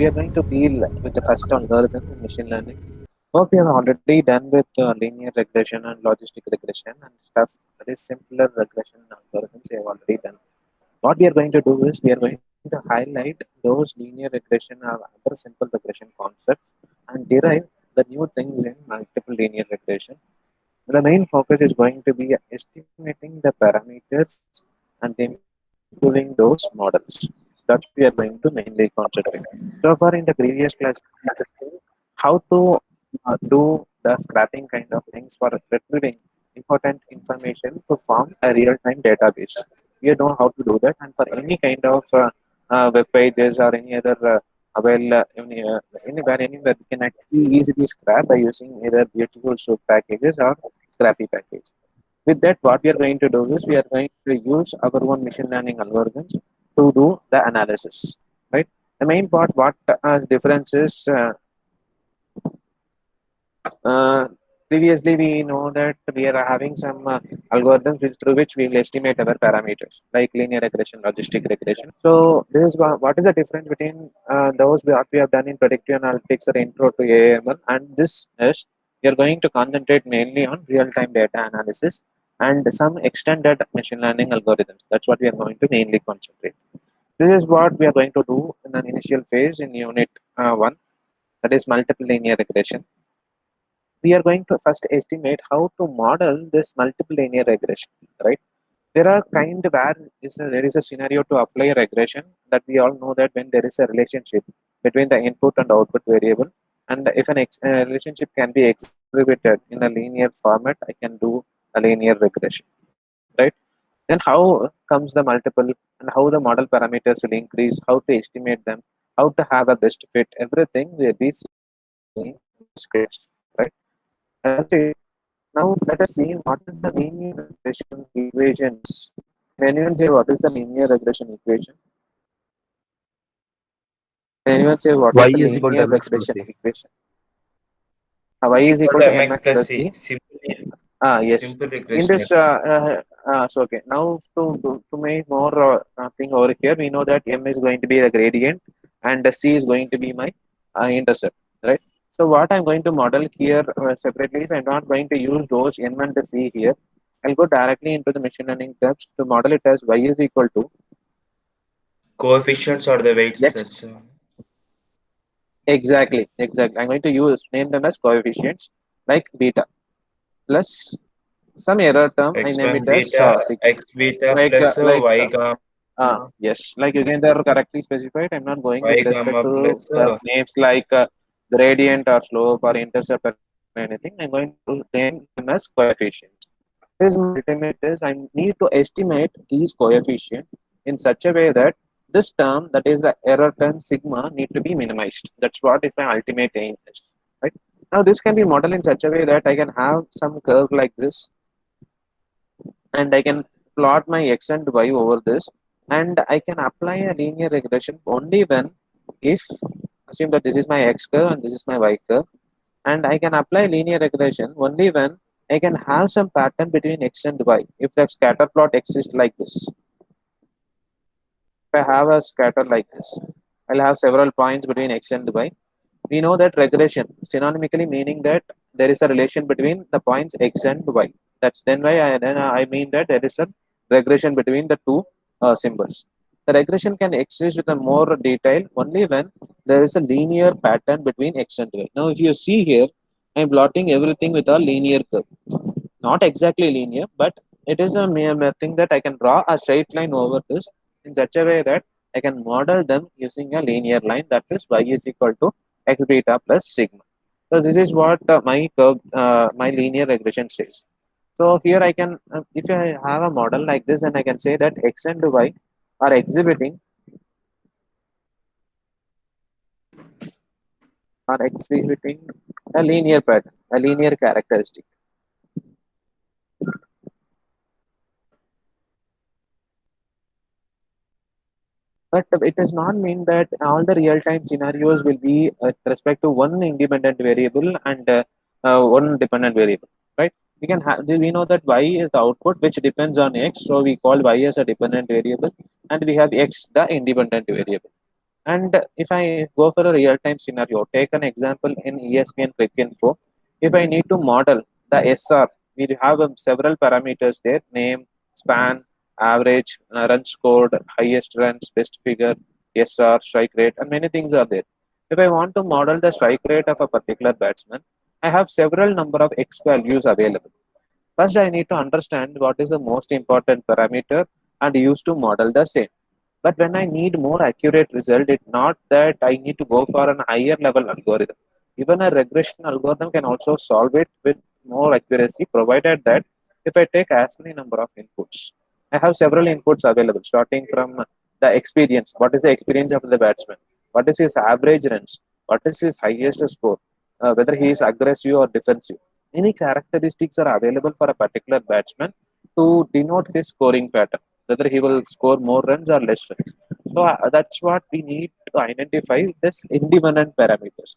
we are going to deal with the first algorithm in machine learning. Work we have already done with linear regression and logistic regression and stuff that is simpler regression algorithms we have already done. What we are going to do is we are going to highlight those linear regression or other simple regression concepts and derive the new things in multiple linear regression. The main focus is going to be estimating the parameters and improving those models. That's what we are going to mainly concentrate. So far in the previous class, we discussed how to do the scrapping kind of things for retrieving important information to form a real-time database. We know how to do that, and for any kind of web pages or any other anywhere we can actually easily scrap by using either beautiful soup packages or scrappy package. With that, what we are going to do is we are going to use our own machine learning algorithms to do the analysis. Right. The main part, what difference is uh, previously we know that we are having some algorithms through which we will estimate our parameters like linear regression, logistic regression. So this is what is the difference between those what we have done in predictive analytics or intro to AML, and this is we are going to concentrate mainly on real-time data analysis and some extended machine learning algorithms. That's what we are going to mainly concentrate. This is what we are going to do in an initial phase in unit 1, that is multiple linear regression. We are going to first estimate how to model this multiple linear regression, right? There are kind where there is a scenario to apply regression, that we all know that when there is a relationship between the input and output variable, and if an relationship can be exhibited in a linear format, I can do a linear regression, right? Then how comes the multiple and how the model parameters will increase, how to estimate them, how to have a best fit, everything will be seen in this class, right? That's it. Now let us see what is the linear regression equations. Can anyone say what is the linear regression equation? Can anyone say what is Y the is equal linear to mx plus regression c. equation? Y Y is equal equal to to mx mx plus plus c. c. Simple, Yes. simple In regression this, equation. so okay. Now to make more thing over here, we know that m is going to be the gradient and the c is going to be my intercept, right? So what I'm going to model here separately is I'm not going to use those n and the c here. I'll go directly into the machine learning terms to model it as y is equal to Coefficients or the weights. x. That's Exactly. I'm going to use name them as coefficients like beta plus some error term. I x name one it as beta, sigma. x beta Like uh, plus like y uh, gamma, yes, like again they are correctly specified. I'm not going y with respect gamma to plus the names like gradient or slope or intercept or anything. I'm going to name them as coefficients. What is my ultimate is I need to estimate these coefficients in such a way that this term, that is the error term sigma, need to be minimized. That's what is my ultimate aim is. Right? Now this can be modeled in such a way that I can have some curve like this, and I can plot my x and y over this, and I can apply a linear regression only when, if assume that this is my x curve and this is my y curve, and I can apply linear regression only when I can have some pattern between x and y. If the scatter plot exists like this, if I have a scatter like this, I'll have several points between x and y. We know that regression synonymically meaning that there is a relation between the points x and y. That's then I mean that there is a regression between the two symbols. The regression can exist with a more detail only when there is a linear pattern between x and y. Now, if you see here, I'm plotting everything with a linear curve. Not exactly linear, but it is a mere thing that I can draw a straight line over this in such a way that I can model them using a linear line, that is y is equal to x beta plus sigma. So this is what my curve, my linear regression says. So here I can, if I have a model like this, then I can say that x and y are exhibiting a linear pattern, a linear characteristic. But it does not mean that all the real-time scenarios will be with respect to one independent variable and one dependent variable, right? We know that y is the output which depends on x, so we call y as a dependent variable, and we have x the independent variable. And if I go for a real time scenario, take an example in ESPN Quick Info. If I need to model the SR, we have several parameters there: name, span, average, run scored, highest runs, best figure, SR, strike rate, and many things are there. If I want to model the strike rate of a particular batsman, I have several number of X values available. First, I need to understand what is the most important parameter and use to model the same. But when I need more accurate result, it's not that I need to go for an higher level algorithm. Even a regression algorithm can also solve it with more accuracy, provided that if I take as many number of inputs, I have several inputs available, starting from the experience. What is the experience of the batsman? What is his average runs? What is his highest score? Whether he is aggressive or defensive. Any characteristics are available for a particular batsman to denote his scoring pattern, whether he will score more runs or less runs. So that's what we need to identify this independent parameters.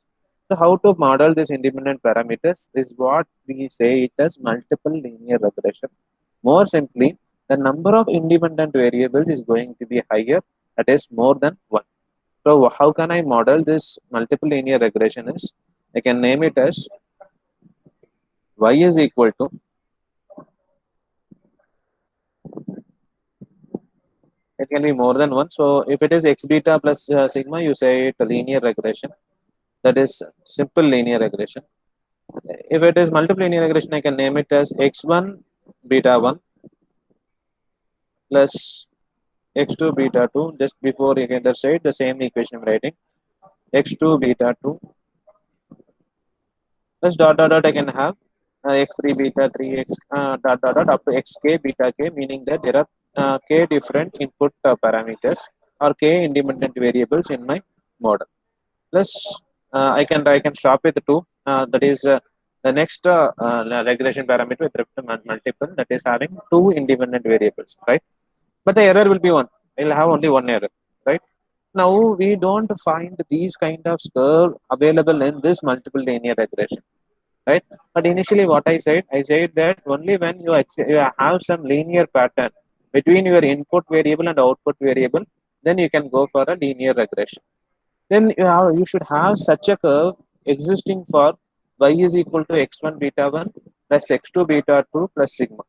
So how to model these independent parameters is what we say it as multiple linear regression. More simply, the number of independent variables is going to be higher, that is more than one. So how can I model this multiple linear regression is I can name it as y is equal to, it can be more than one. So if it is x beta plus sigma, you say it a linear regression. That is simple linear regression. If it is multiple linear regression, I can name it as x1 beta 1 plus x2 beta 2. Just before you can either say the same equation I'm writing, x2 beta 2 plus dot dot dot I can have x3 beta 3 x dot dot dot up to xk beta k, meaning that there are k different input parameters or k independent variables in my model. Plus I can stop with 2, that is the next regression parameter with respect to multiple, that is having two independent variables, right? But the error will be one. We'll have only one error, right? Now we don't find these kind of curve available in this multiple linear regression, right? But initially what I said that only when you have some linear pattern between your input variable and output variable, then you can go for a linear regression. Then you should have such a curve existing for y is equal to x1 beta 1 plus x2 beta 2 plus sigma.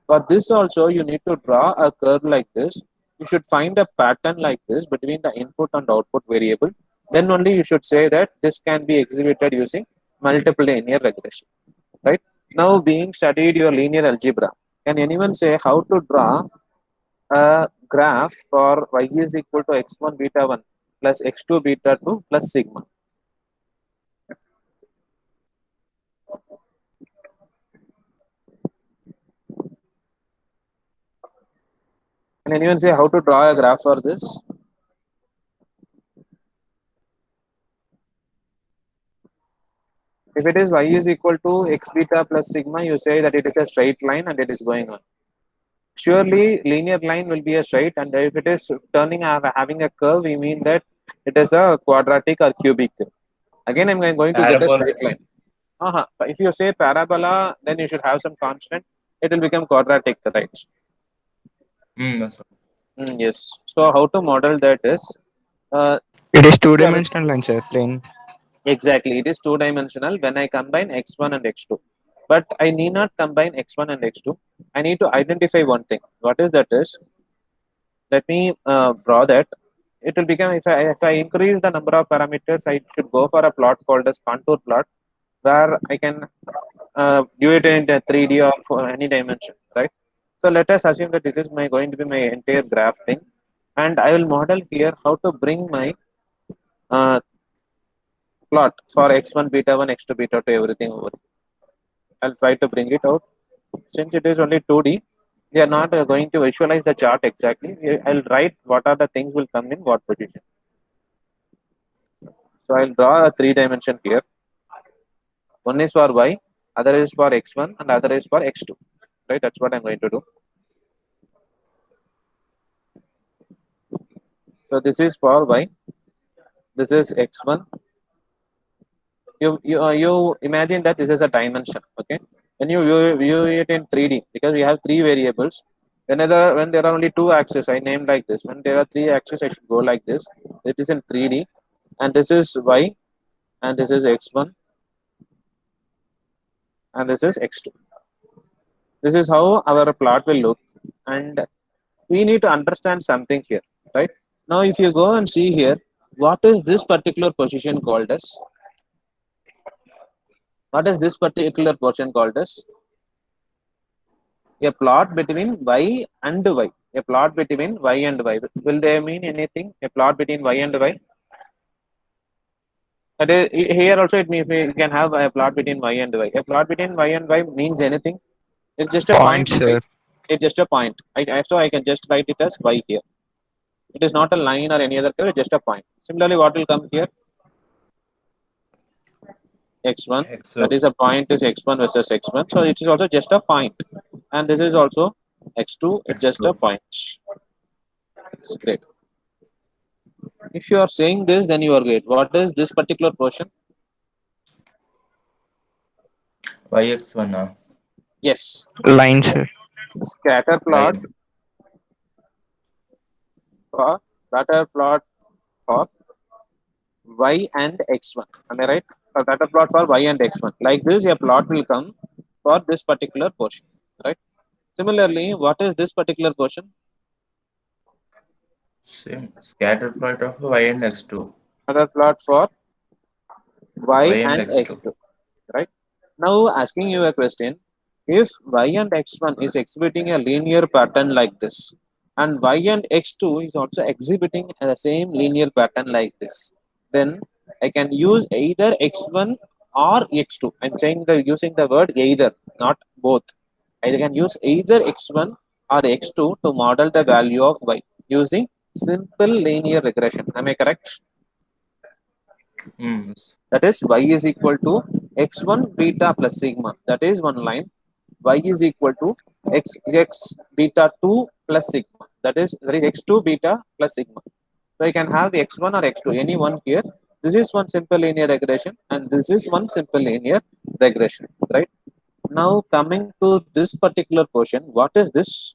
For this also, you need to draw a curve like this. You should find a pattern like this between the input and output variable. Then only you should say that this can be exhibited using multiple linear regression. Right? Now, being studied your linear algebra, can anyone say how to draw a graph for y is equal to x1 beta 1 plus x2 beta 2 plus sigma? Can anyone say how to draw a graph for this? If it is y is equal to x beta plus sigma, you say that it is a straight line and it is going on. Surely, linear line will be a straight, and if it is turning having a curve, we mean that it is a quadratic or cubic. Again, I'm going to get a Parabola. straight line. But if you say parabola, then you should have some constant. It will become quadratic, right? That's all. Yes. So how to model that is, uh, It is yeah, two-dimensional line, sir, plane. exactly. It is two dimensional when I combine x1 and x2. But I need not combine x1 and x2. I need to identify one thing. What is that is, let me draw that. It will become, if I increase the number of parameters, I should go for a plot called as contour plot, where I can do it in 3D or for any dimension, right? So let us assume that this is my going to be my entire graph thing, and I will model here how to bring my uh, plot for x1 beta 1 x2 beta 2 everything over. I'll try to bring it out. Since it is only 2D, we are not going to visualize the chart exactly. I'll write what are the things will come in what position. So I'll draw a three dimension here. One is for y, other is for x1, and other is for x2. Right? That's what I'm going to do. So this is for y. This is x1. You imagine that this is a dimension. Okay. When you view it in 3D, because we have three variables, When there are only two axes, I named like this. When there are three axes, I should go like this. It is in 3D, and this is y, and this is x1, and this is x2. This is how our plot will look, and we need to understand something here, right? Now, if you go and see here, what is this particular position called as? What is this particular portion called as? A plot between y and y. A plot between y and y. Will they mean anything? A plot between y and y? That is, here also it means we can have a plot between y and y. A plot between y and y means anything. It's just a point, Point, right? sir. It's just a point. So I can just write it as y here. It is not a line or any other curve. It's just a point. Similarly, what will come here? X1. That X2. is a point is x1 versus x1. So it is also just a point. And this is also x2. It's just a X2. point. It's great. If you are saying this, then you are great. What is this particular portion? YX1. Yes. Line, sir. Scatter plot Line. for for y and x1. Am I right? A scatter plot for y and x1. Like this, a plot will come for this particular portion. Right? Similarly, what is this particular portion? Same. Scatter plot of Y and X2. Another plot for y Y and and X2. x2. Right? Now, asking you a question, if y and x1 is exhibiting a linear pattern like this, and y and x2 is also exhibiting the same linear pattern like this, then I can use either x1 or x2. I'm saying the using the word either, not both. I can use either x1 or x2 to model the value of y using simple linear regression. Am I correct? Yes. That is y is equal to x1 beta plus sigma. That is one line. Y is equal to x beta 2 plus sigma. That is x2 beta plus sigma. So I can have x1 or x2, any one here. This is one simple linear regression, and this is one simple linear regression, right? Now coming to this particular portion, what is this?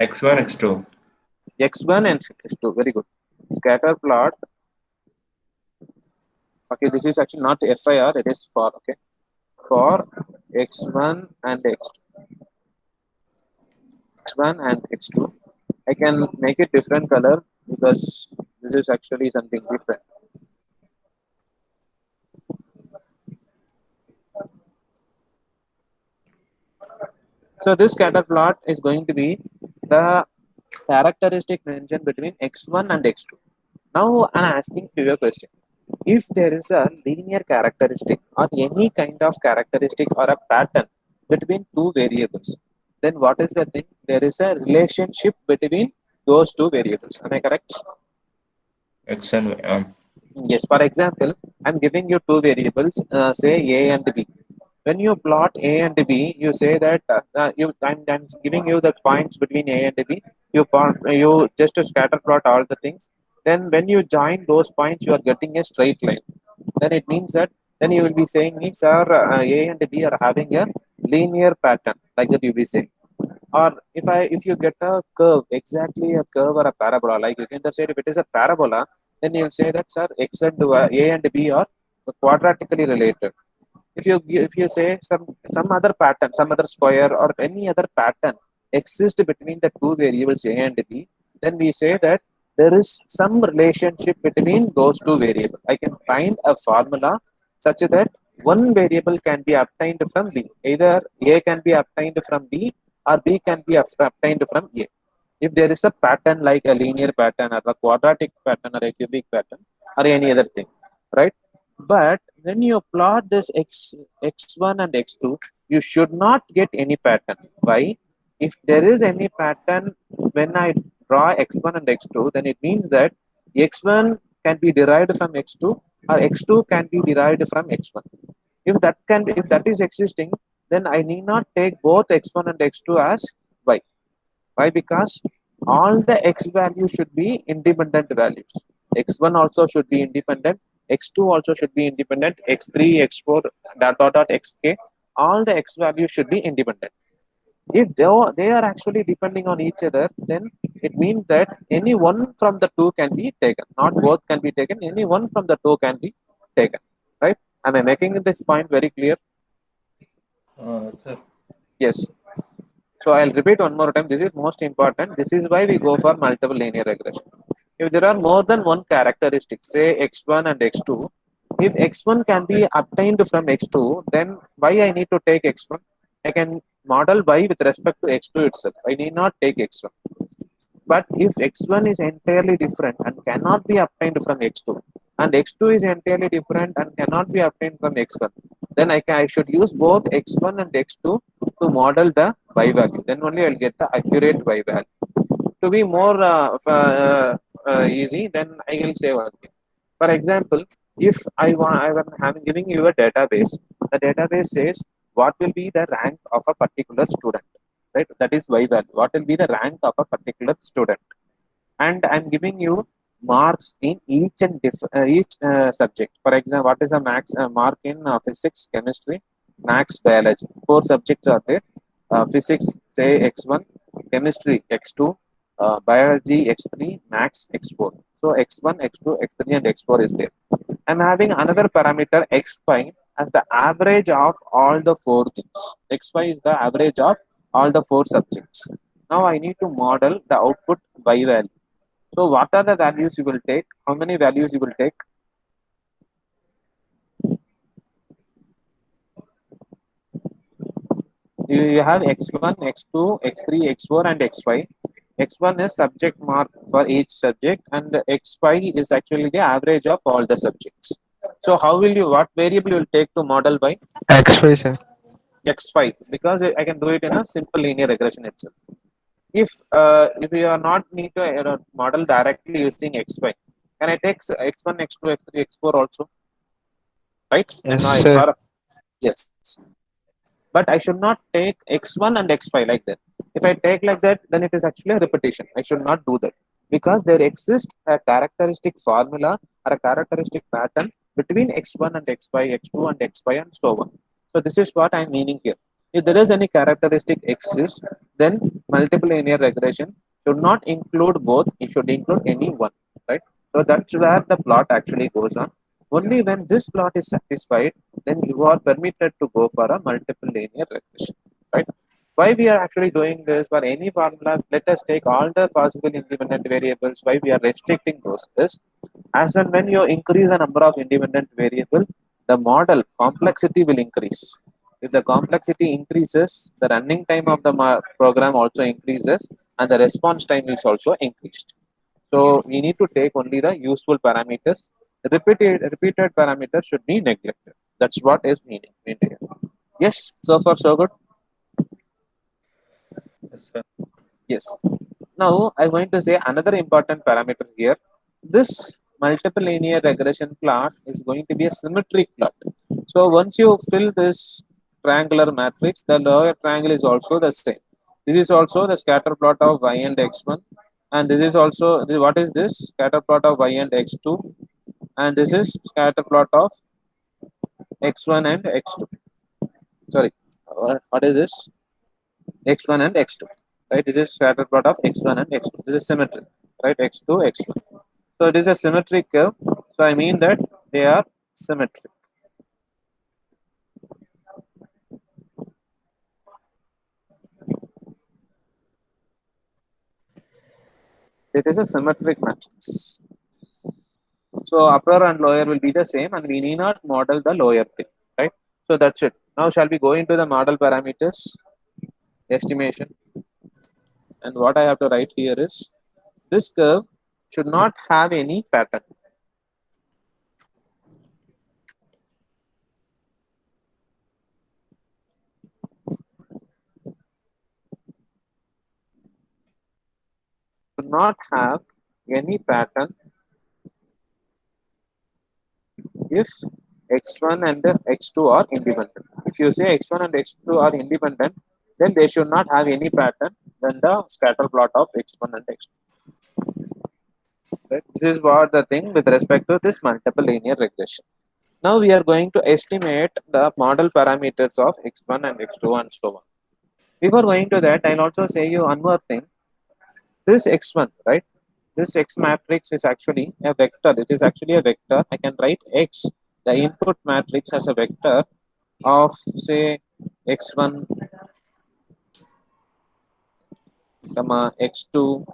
X1, X2. X1 and x2. Very good. Scatter plot. Okay, this is actually not FIR. It is for okay for x1 and x1 and x2. I can make it different color because this is actually something different. So this scatter plot is going to be the characteristic mentioned between x1 and x2. Now I'm asking you a question. If there is a linear characteristic or any kind of characteristic or a pattern between two variables, then what is the thing? There is a relationship between those two variables. Am I correct? X and Y. Yes. For example, I'm giving you two variables, say A and B. When you plot A and B, you say that I'm giving you the points between A and B. You just to scatter plot all the things. Then when you join those points, you are getting a straight line. Then it means that then you will be saying me, sir, A and B are having a linear pattern, like that you'll be saying. Or if you get a curve, exactly a curve or a parabola, like you can just say if it is a parabola, then you'll say that sir, x and A and B are quadratically related. If you say some other pattern, some other square or any other pattern exists between the two variables A and B, then we say that there is some relationship between those two variables. I can find a formula such that one variable can be obtained from B. Either A can be obtained from B or B can be obtained from A. If there is a pattern like a linear pattern or a quadratic pattern or a cubic pattern or any other thing, right? But when you plot this x1 and x2, you should not get any pattern. Why? If there is any pattern when I draw x1 and x2, then it means that x1 can be derived from x2 or x2 can be derived from x1. If that is existing, then I need not take both x1 and x2 as y. Why? Because all the x values should be independent values. X1 also should be independent. X2 also should be independent. X3, X4, dot dot dot xk. All the x values should be independent. If they are actually depending on each other, then it means that any one from the two can be taken, not both can be taken, any one from the two can be taken, right? Am I making this point very clear? Sir. Yes. So I'll repeat one more time. This is most important. This is why we go for multiple linear regression. If there are more than one characteristic, say x1 and x2, if x1 can be obtained from x2, then why I need to take x1? I can model y with respect to x2 itself. I need not take x1. But if x1 is entirely different and cannot be obtained from x2, and x2 is entirely different and cannot be obtained from x1, then I should use both x1 and x2 to model the y value. Then only I'll get the accurate y value. To be more easy, then I will say one thing. For example, if I'm having giving you a database, the database says what will be the rank of a particular student, right? That is y value. What will be the rank of a particular student? And I'm giving you marks in each subject. For example, what is a max mark in physics, chemistry, max, biology? Four subjects are there. Physics, say x1, chemistry x2, biology x3, max x4. So x1, x2, x3, and x4 is there. I'm having another parameter x5 as the average of all the four things. X5 is the average of all the four subjects. Now I need to model the output y value. So what are the values you will take? How many values you will take? You have x1, x2, x3, x4, and x5. X1 is subject mark for each subject, and x5 is actually the average of all the subjects. So how will you, what variable you will take to model by X-ray, sir. x5? Because I can do it in a simple linear regression itself. If you are not need to model directly using x5, can I take x1, x2, x3, x4 also, right? And Yes, now sir. for yes, but I should not take x1 and x5 like that. If I take like that, then it is actually a repetition. I should not do that because there exists a characteristic formula or a characteristic pattern between x1 and x5, x2 and x5, and so on. So this is what I'm meaning here. If there is any characteristic exists, then multiple linear regression should not include both. It should include any one, right? So that's where the plot actually goes on. Only when this plot is satisfied, then you are permitted to go for a multiple linear regression, right? Why we are actually doing this for any formula? Let us take all the possible independent variables. Why we are restricting those is as and when you increase the number of independent variable, the model complexity will increase. If the complexity increases, the running time of the program also increases, and the response time is also increased. So we need to take only the useful parameters. Repeated parameters should be neglected. That's what is meaning. Yes, so far so good. Yes, sir. Yes. Now I'm going to say another important parameter here. This multiple linear regression plot is going to be a symmetric plot. So once you fill this triangular matrix, the lower triangle is also the same. This is also the scatter plot of y and x1, and this is also what is this scatter plot of y and x2, and this is scatter plot of x1 and x2. Sorry, what is this? X1 and x2. Right? This is scatter plot of x1 and x2. This is symmetric. Right? X2, x1. So it is a symmetric curve. So I mean that they are symmetric. It is a symmetric matrix. So upper and lower will be the same, and we need not model the lower thing. Right? So that's it. Now shall we go into the model parameters estimation? And what I have to write here is this curve should not have any pattern. Should not have any pattern if x1 and x2 are independent. If you say x1 and x2 are independent, then they should not have any pattern than the scatter plot of x1 and x2. Right? This is what the thing with respect to this multiple linear regression. Now we are going to estimate the model parameters of x1 and x2 and so on. Before going to that, I'll also say you one more thing. This x1, right? This x matrix is actually a vector. It is actually a vector. I can write x, the input matrix, as a vector of say x1, comma x2,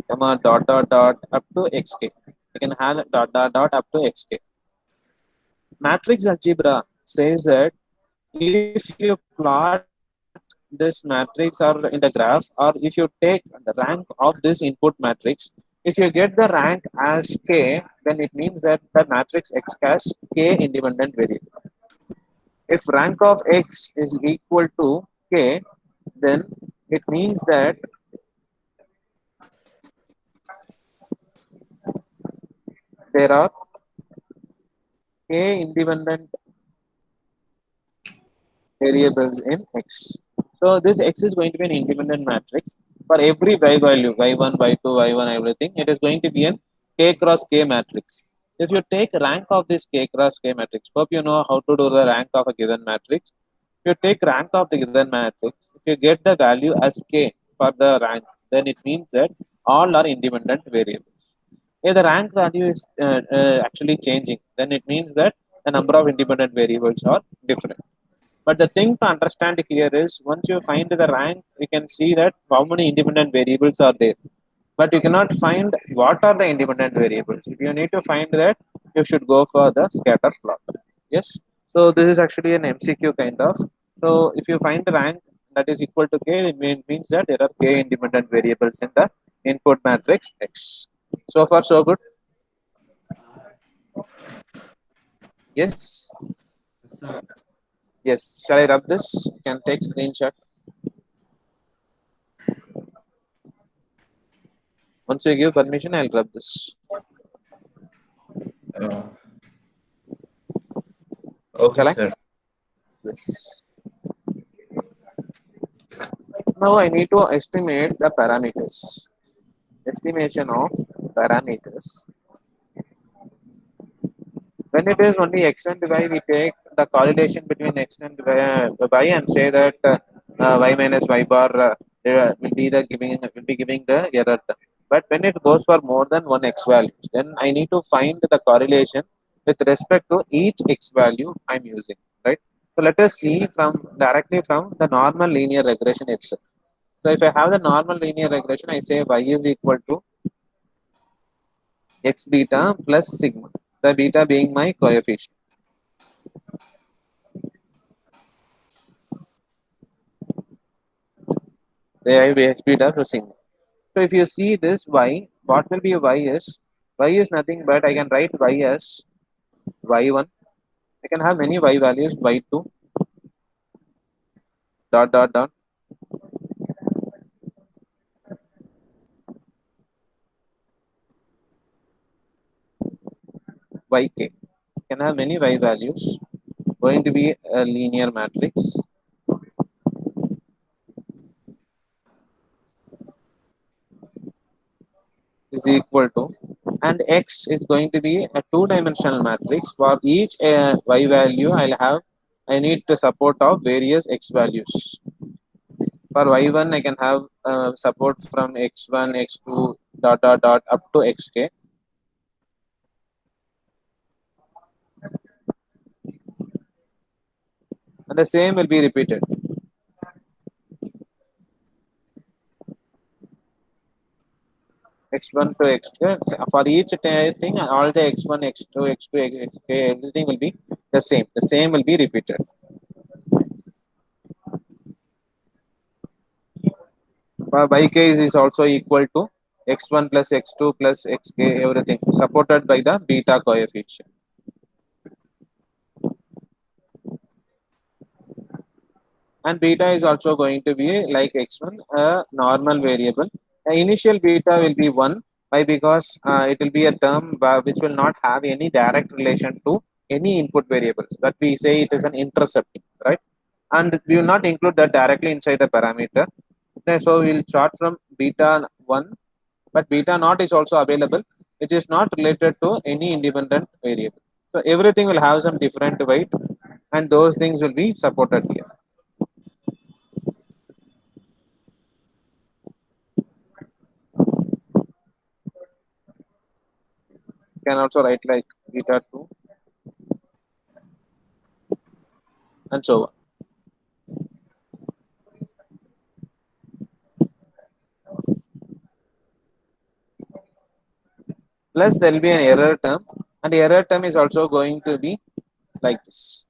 comma dot dot dot up to xk. You can have dot dot dot up to xk. Matrix algebra says that if you plot this matrix or in the graph, or if you take the rank of this input matrix, if you get the rank as k, then it means that the matrix x has k independent variable. If rank of x is equal to k, then it means that there are k independent variables in x. So this x is going to be an independent matrix for every y value, y1, y2, y1, everything. It is going to be an k cross k matrix. If you take rank of this k cross k matrix, hope you know how to do the rank of a given matrix. If you take rank of the given matrix, if you get the value as k for the rank, then it means that all are independent variables. If the rank value is actually changing, then it means that the number of independent variables are different. But the thing to understand here is once you find the rank, you can see that how many independent variables are there. But you cannot find what are the independent variables. If you need to find that, you should go for the scatter plot. Yes. So this is actually an MCQ kind of. So if you find the rank that is equal to k, it means that there are k independent variables in the input matrix X. So far, so good. Yes. Sir, Yes. Shall I rub this? You can take screenshot. Once you give permission, I'll rub this. uh, okay, Shall I? sir. Yes. Now I need to estimate the parameters. Estimation of parameters. When it is only x and y, we take the correlation between x and y and say that y minus y bar will be the giving the error term. But when it goes for more than one x values, then I need to find the correlation with respect to each x value I'm using. Right. So let us see from directly from the normal linear regression itself. So if I have the normal linear regression, I say y is equal to x beta plus sigma, the beta being my coefficient. They have x beta plus sigma. So if you see this y, what will be y is nothing but I can write y as y1. I can have many y values y2 dot dot dot yk. Can have many y values. Going to be a linear matrix is equal to, and x is going to be a two-dimensional matrix. For each y value I'll have, I need the support of various x values. For y1 I can have support from x1 x2 dot dot dot up to xk, and the same will be repeated x1 to xk. For each thing all the x1 x2 x2 xk, everything will be the same will be repeated. Yk is also equal to x1 plus x2 plus xk, everything supported by the beta coefficient. And beta is also going to be like x1, a normal variable. The initial beta will be 1. Why? Because it will be a term which will not have any direct relation to any input variables, but we say it is an intercept, right? And we will not include that directly inside the parameter. So we will start from beta 1, but beta naught is also available, which is not related to any independent variable. So everything will have some different weight. and those things will be supported here. You can also write like beta 2 and so on. Plus there will be an error term, and the error term is also going to be like this,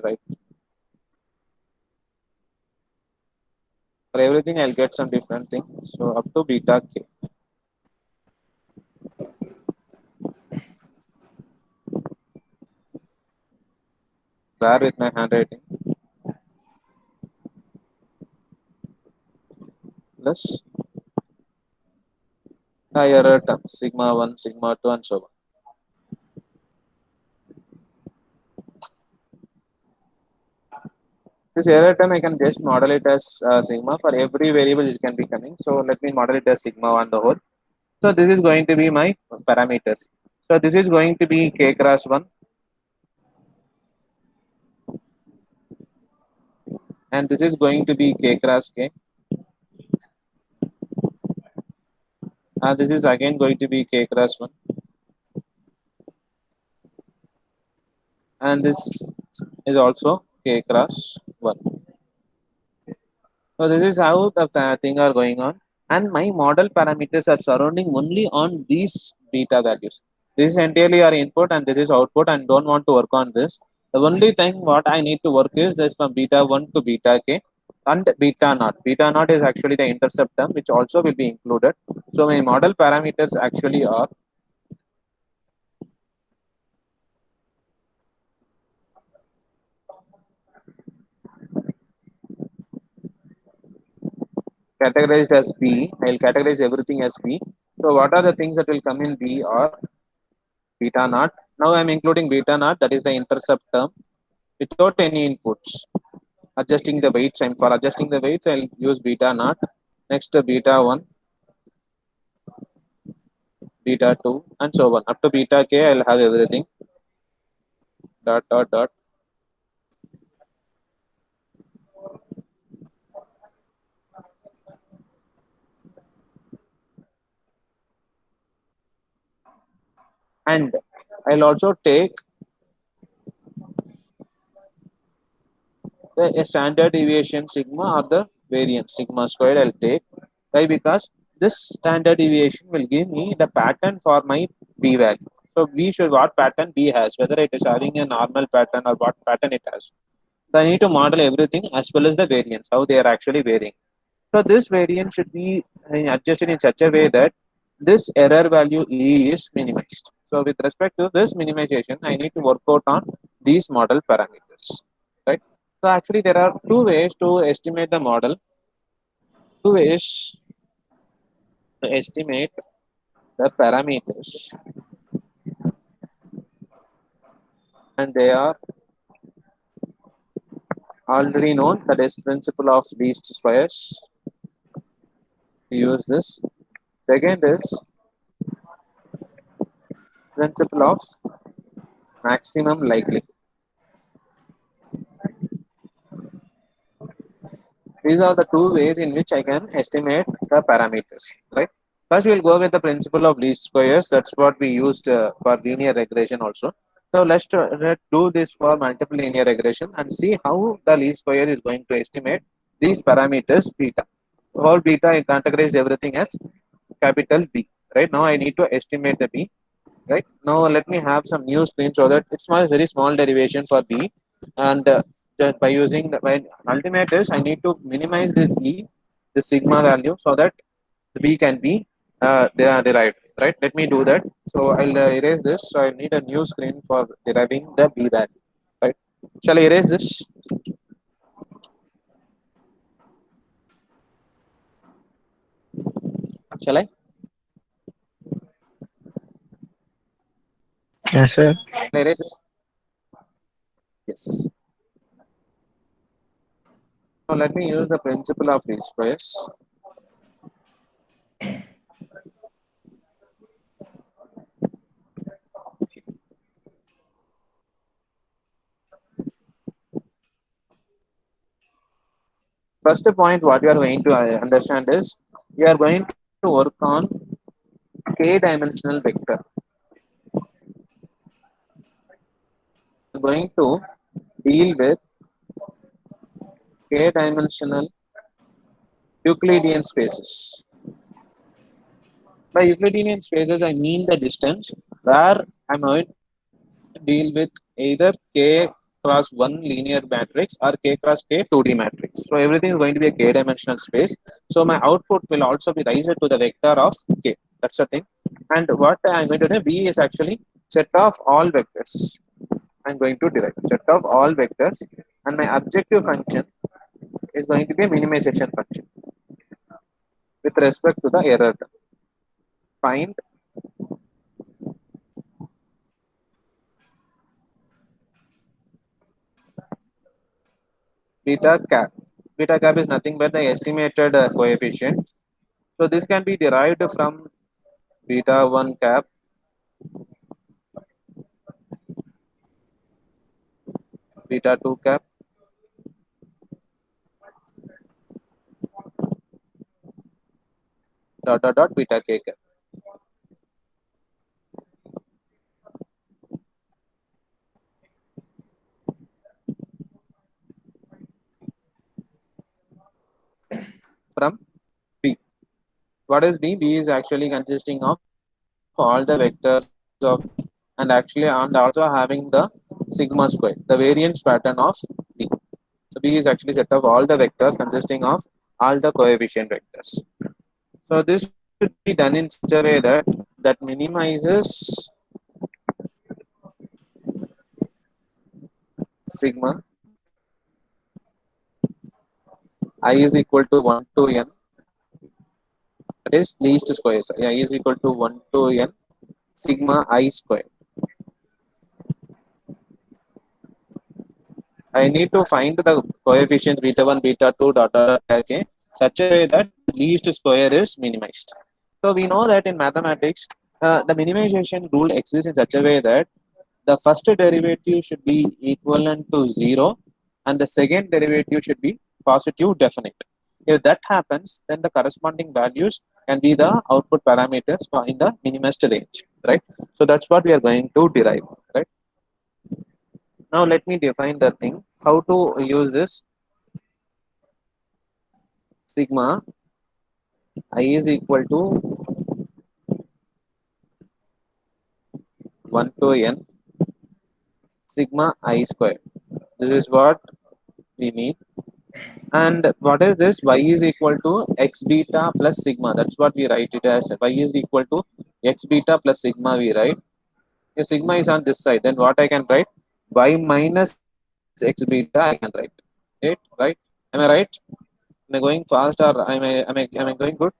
right? For everything I'll get some different thing. So up to beta k. Bear with my handwriting. Plus the error term sigma 1, sigma 2 and so on. This error term I can just model it as sigma for every variable it can be coming. So let me model it as sigma on the whole. So this is going to be my parameters. So this is going to be k cross 1, and this is going to be k cross k, and this is again going to be k cross 1, and this is also k cross 1. So this is how the thing are going on, and my model parameters are surrounding only on these beta values. This is entirely our input, and this is output, and don't want to work on this. The only thing what I need to work is this from beta 1 to beta k and beta naught. Beta naught is actually the intercept term, which also will be included. So my model parameters actually are categorized as B. I'll categorize everything as B. So what are the things that will come in B are beta naught. Now I'm including beta naught, that is the intercept term, without any inputs. Adjusting the weights, and for adjusting the weights, I'll use beta naught. Next, beta 1, beta 2, and so on. Up to beta k, I'll have everything. Dot, dot, dot. And I'll also take the standard deviation sigma or the variance sigma squared. I'll take. Why? Because this standard deviation will give me the pattern for my b value. So b should what pattern b has, whether it is having a normal pattern or what pattern it has. So I need to model everything as well as the variance, how they are actually varying. So this variance should be adjusted in such a way that this error value E is minimized. So with respect to this minimization, I need to work out on these model parameters, right? So actually there are two ways to estimate the model, two ways to estimate the parameters, and they are already known, that is principle of least squares. We use this. Second is principle of maximum likelihood. These are the two ways in which I can estimate the parameters, right? First, we'll go with the principle of least squares. That's what we used for linear regression also. So let's do this for multiple linear regression and see how the least square is going to estimate these parameters beta. All beta I categorized everything as capital B. Right now, I need to estimate the B. Right now, let me have some new screen so that it's my very small derivation for B, and just by using the by ultimate is I need to minimize this E, the sigma value, so that the B can be they are derived. Right, let me do that. So I'll erase this. So I need a new screen for deriving the B value. Right, shall I erase this? Shall I? Yes, sir. Shall I erase this? Yes. Now let me use the principle of least squares. First point what you are going to understand is you are going to work on k dimensional vector. You are going to deal with k dimensional Euclidean spaces. By Euclidean spaces, I mean the distance where I'm going to deal with either k cross 1 linear matrix or k cross k 2D matrix. So everything is going to be a k dimensional space. So my output will also be raised to the vector of k. That's the thing. And what I'm going to do, V is actually set of all vectors. I'm going to derive set of all vectors, and my objective function is going to be a minimization function with respect to the error term. Find beta cap. Beta cap is nothing but the estimated coefficient. So this can be derived from beta 1 cap, beta 2 cap, dot beta k cap. From B. What is B? B is actually consisting of all the vectors of B, and actually and also having the sigma square, the variance pattern of B. So B is actually set of all the vectors consisting of all the coefficient vectors. So this should be done in such a way that minimizes sigma I is equal to 1 to n, that is least squares. I is equal to 1 to n sigma I square. I need to find the coefficients beta 1, beta 2, k such a way that least square is minimized. So we know that in mathematics, the minimization rule exists in such a way that the first derivative should be equivalent to 0 and the second derivative should be positive definite. If that happens, then the corresponding values can be the output parameters in the minimized range, right? So that's what we are going to derive, right? Now let me define the thing, how to use this sigma I is equal to 1 to n sigma I square. This is what we need. And what is this? Y is equal to x beta plus sigma. That's what we write it as. Y is equal to x beta plus sigma we write. If sigma is on this side, then what I can write? Y minus x beta I can write. Right? Am I right? Am I going fast or am I going good?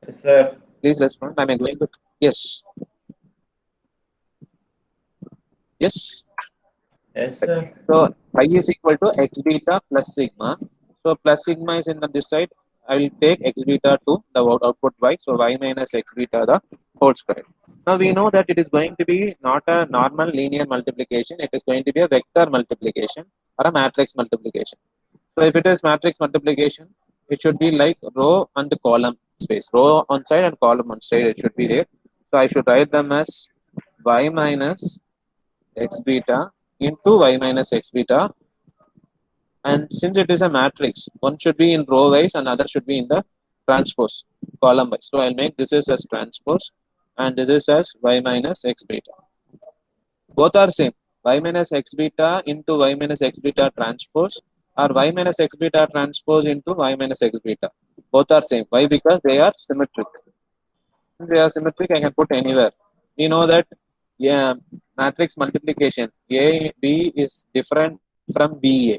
Yes, sir. Please respond. Am I going good? Yes. Yes. Yes, Right. sir. So y is equal to x beta plus sigma. So plus sigma is in the this side. I will take x beta to the output y. So y minus x beta the whole square. Now we know that it is going to be not a normal linear multiplication. It is going to be a vector multiplication or a matrix multiplication. So if it is matrix multiplication, it should be like row and column space. Row on side and column on side. It should be there. So I should write them as y minus x beta into y minus x beta, and since it is a matrix, one should be in row wise and other should be in the transpose column wise. So I'll make this is as transpose and this is as y minus x beta. Both are same. Y minus x beta into y minus x beta transpose or y minus x beta transpose into y minus x beta. Both are same. Why? Because they are symmetric. They are symmetric, I can put anywhere. We know that, yeah, matrix multiplication A B is different from BA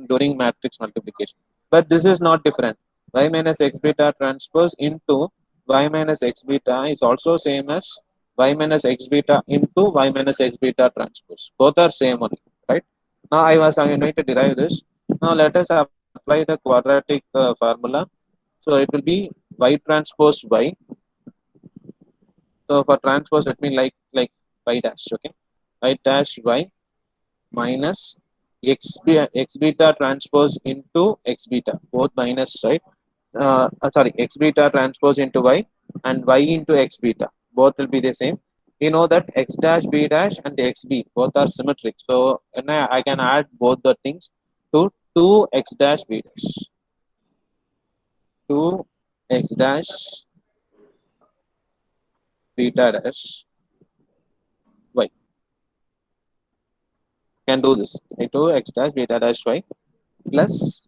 during matrix multiplication. But this is not different. Y minus x beta transpose into y minus x beta is also same as y minus x beta into y minus x beta transpose. Both are same only, right? Now I'm going to derive this. Now let us apply the quadratic formula. So it will be y transpose y. So for transpose, let me like y dash. Okay, y dash y minus x beta transpose into x beta, both minus, right? Sorry, x beta transpose into y and y into x beta, both will be the same. We know that x dash b dash and xb both are symmetric, so and I can add both the things to 2x dash b dash, 2x dash beta dash y. Can do this. 2x dash beta dash y plus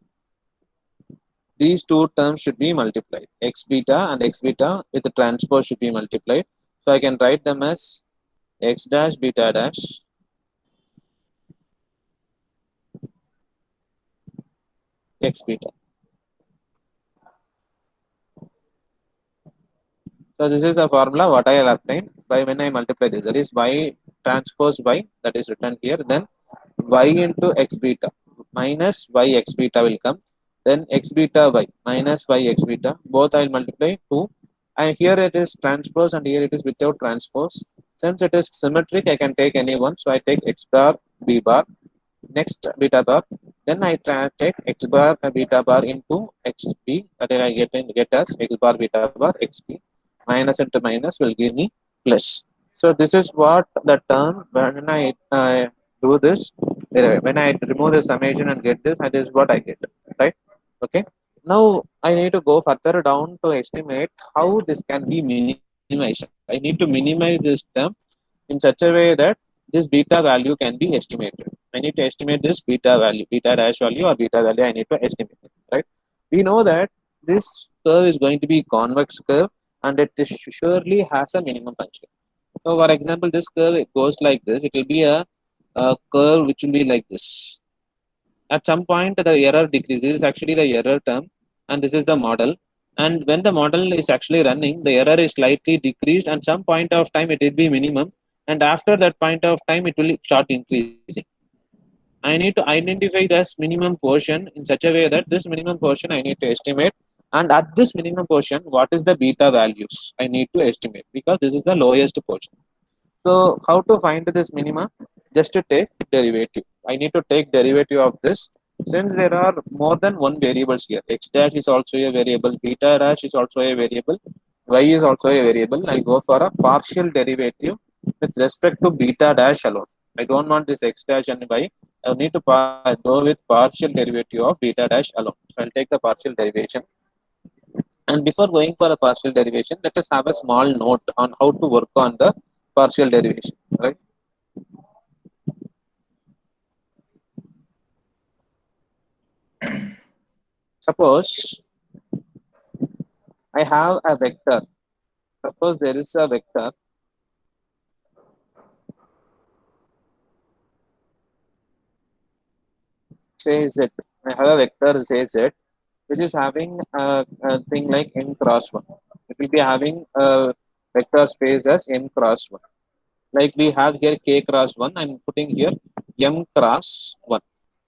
these two terms should be multiplied. X beta and x beta with the transpose should be multiplied. So I can write them as x dash beta dash x beta. So this is the formula what I will obtain by when I multiply this. That is y transpose y, that is written here. Then y into x beta minus y x beta will come. Then x beta y minus y x beta. Both I will multiply 2. And here it is transpose and here it is without transpose. Since it is symmetric, I can take any one. So I take x bar b bar. Next beta bar, then I take x bar beta bar into xp, that is I get as x bar beta bar xp, minus into minus will give me plus. So this is what the term when I do this, when I remove the summation and get this, that is what I get, right? Okay, now I need to go further down to estimate how this can be minimized. I need to minimize this term in such a way that this beta value can be estimated. I need to estimate this beta value, beta dash value or beta value. I need to estimate it, right? We know that this curve is going to be convex curve and it surely has a minimum function. So, for example, this curve it goes like this. It will be a curve which will be like this. At some point, the error decreases. This is actually the error term, and this is the model. And when the model is actually running, the error is slightly decreased, and some point of time it will be minimum, and after that point of time it will start increasing. I need to identify this minimum portion in such a way that this minimum portion I need to estimate, and at this minimum portion, what is the beta values I need to estimate because this is the lowest portion. So how to find this minima? Just to take derivative. I need to take derivative of this since there are more than one variables here. X dash is also a variable, beta dash is also a variable, y is also a variable. I go for a partial derivative with respect to beta dash alone. I don't want this x dash and y. I need to go with partial derivative of beta dash alone. So I'll take the partial derivation. And before going for a partial derivation, let us have a small note on how to work on the partial derivation. Right? Suppose I have a vector. Suppose there is a vector, say z. I have a vector say z, which is having a thing like n cross 1. It will be having a vector space as n cross 1. Like we have here k cross 1, I'm putting here m cross 1.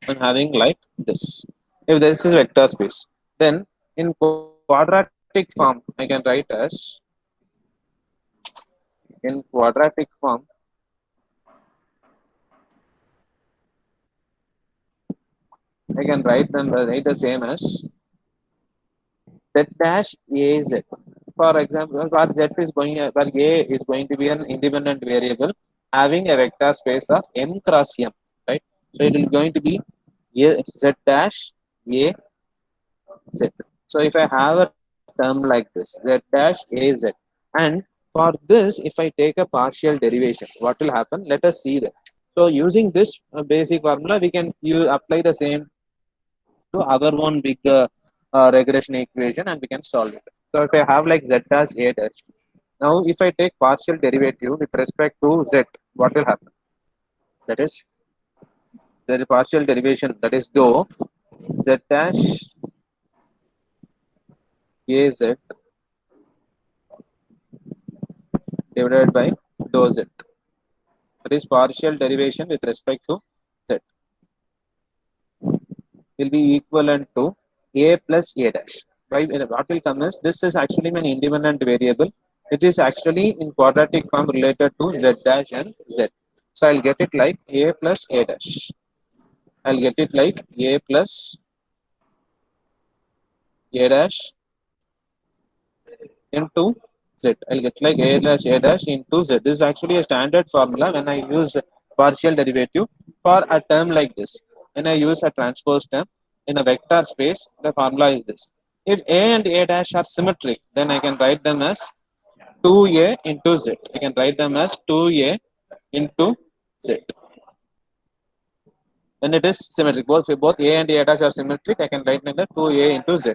I'm having like this. If this is vector space, then in quadratic form, I can write as in quadratic form, I can write the same as z dash az. For example, for z is going for a is going to be an independent variable having a vector space of m cross m, right? So it is going to be z dash a z. So if I have a term like this, z dash a z, and for this, if I take a partial derivation, what will happen? Let us see that. So using this basic formula, we can apply the same to our own big regression equation and we can solve it. So if I have like z dash a dash, now if I take partial derivative with respect to z, what will happen? That is there is partial derivation, that is dou z dash a z divided by dou z. That is partial derivation with respect to z. will be equivalent to a plus a dash. Why, what will come is this is actually an independent variable which is actually in quadratic form related to z dash and z. So I'll get it like a plus a dash. I'll get it like a plus a dash into z. I'll get like a dash into z. This is actually a standard formula when I use partial derivative for a term like this. When I use a transpose term in a vector space, the formula is this. If a and a dash are symmetric, then I can write them as 2a into z. I can write them as 2a into z. When it is symmetric, both a and a dash are symmetric, I can write them as 2a into z.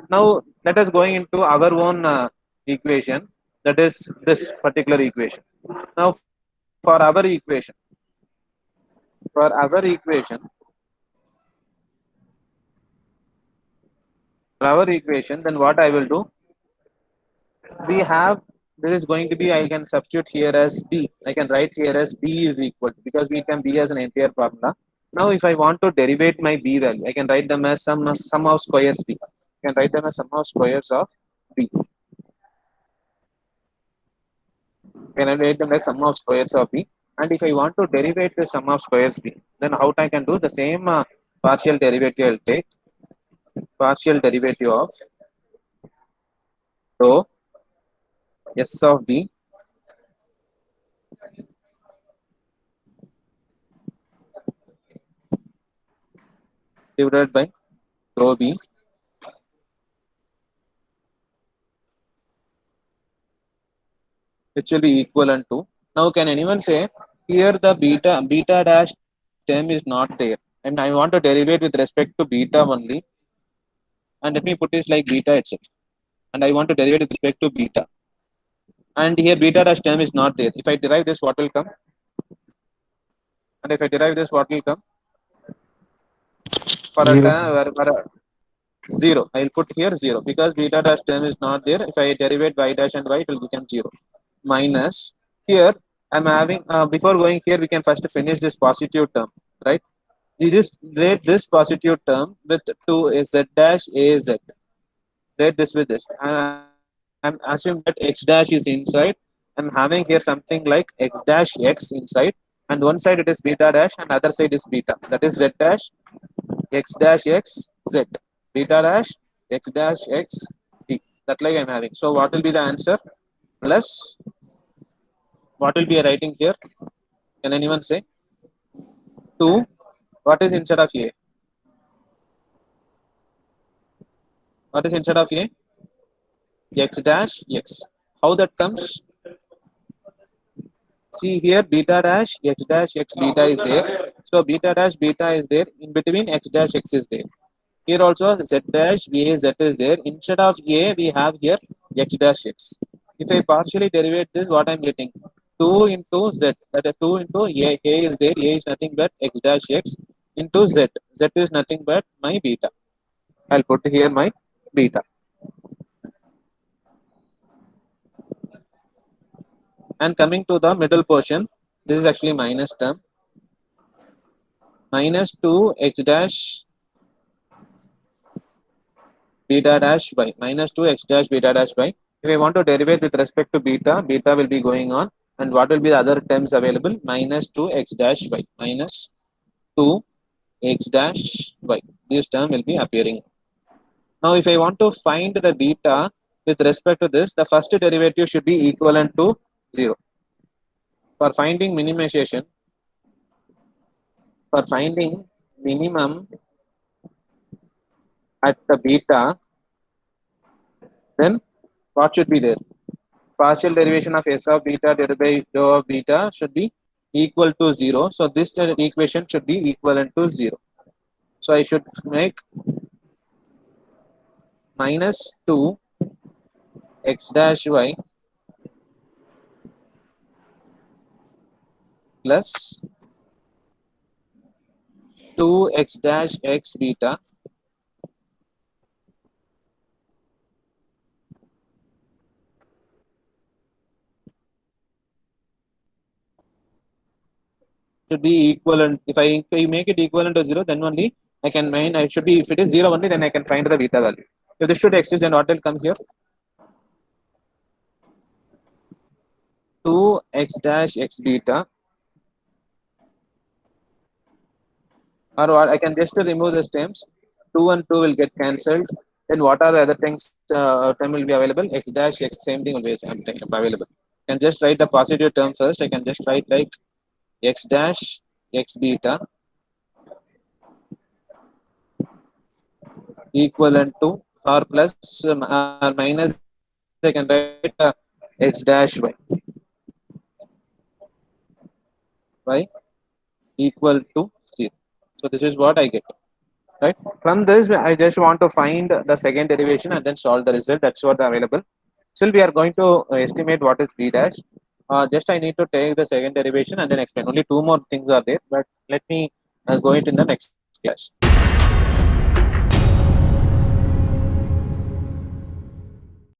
Now let us going into our own equation, that is this particular equation. Now for our equation, for our equation, for our equation, then what I will do, we have, this is going to be, I can substitute here as b. I can write here as b is equal to, because we can b as an entire formula. Now if I want to derivate my b value, I can write them as sum of squares b. I can write them as sum of squares of b. Can I write them as sum of squares of b? And if I want to derivate the sum of squares b, then how I can do the same partial derivative. I'll take partial derivative of rho s of b divided by rho b, which will be equivalent to. Now, can anyone say here the beta dash term is not there, and I want to derivate with respect to beta only, and let me put this like beta itself, and I want to derivate with respect to beta, and here beta dash term is not there. If I derive this, what will come? And if I derive this, what will come? For a Zero. term, for a 0, I will put here 0 because beta dash term is not there. If I derivate y dash and y, it will become 0. Minus here, I'm having, before going here, we can first finish this positive term, right? You just rate this positive term with 2 z dash a z. Rate this with this. I'm assuming that x dash is inside. I'm having here something like x dash x inside, and one side it is beta dash, and other side is beta. That is z dash x dash x z, beta dash x dash x b. That like I'm having. So what will be the answer? Plus what will be a writing here? Can anyone say? 2. What is instead of a? What is instead of a? X dash x. How that comes? See here, beta dash x beta is there. So beta dash beta is there. In between x dash x is there. Here also z dash a z is there. Instead of a, we have here x dash x. If I partially derivate this, what I'm getting? 2 into z. That is 2 into a is there. A is nothing but x dash x into z. Z is nothing but my beta. I'll put here my beta. And coming to the middle portion, this is actually minus term. Minus 2 x dash beta dash y, minus 2 x dash beta dash y. If I want to derivate with respect to beta, beta will be going on, and what will be the other terms available? Minus 2 x dash y, minus 2 x dash y. This term will be appearing. Now if I want to find the beta with respect to this, the first derivative should be equivalent to 0. For finding minimization, for finding minimum at the beta, then what should be there? Partial derivation of s of beta divided by dou of beta should be equal to 0. So this equation should be equivalent to 0. So I should make minus 2 x dash y plus 2 x dash x beta should be equivalent. If I make it equivalent to 0, then only I can find, I should be, if it is 0 only, then I can find the beta value. If this should exist, then what will come here? 2 x dash x beta, or what, I can just remove the terms. 2 and 2 will get cancelled. Then what are the other things term will be available? X dash x, same thing will be available. I can just write the positive term first. I can just write like x dash x beta equivalent to or plus minus, I can write x dash y equal to 0. So this is what I get. Right, from this I just want to find the second derivation and then solve the result. That's what available. Still we are going to estimate what is b dash. Just I need to take the second derivation and then explain. Only two more things are there, but let me go into the next class.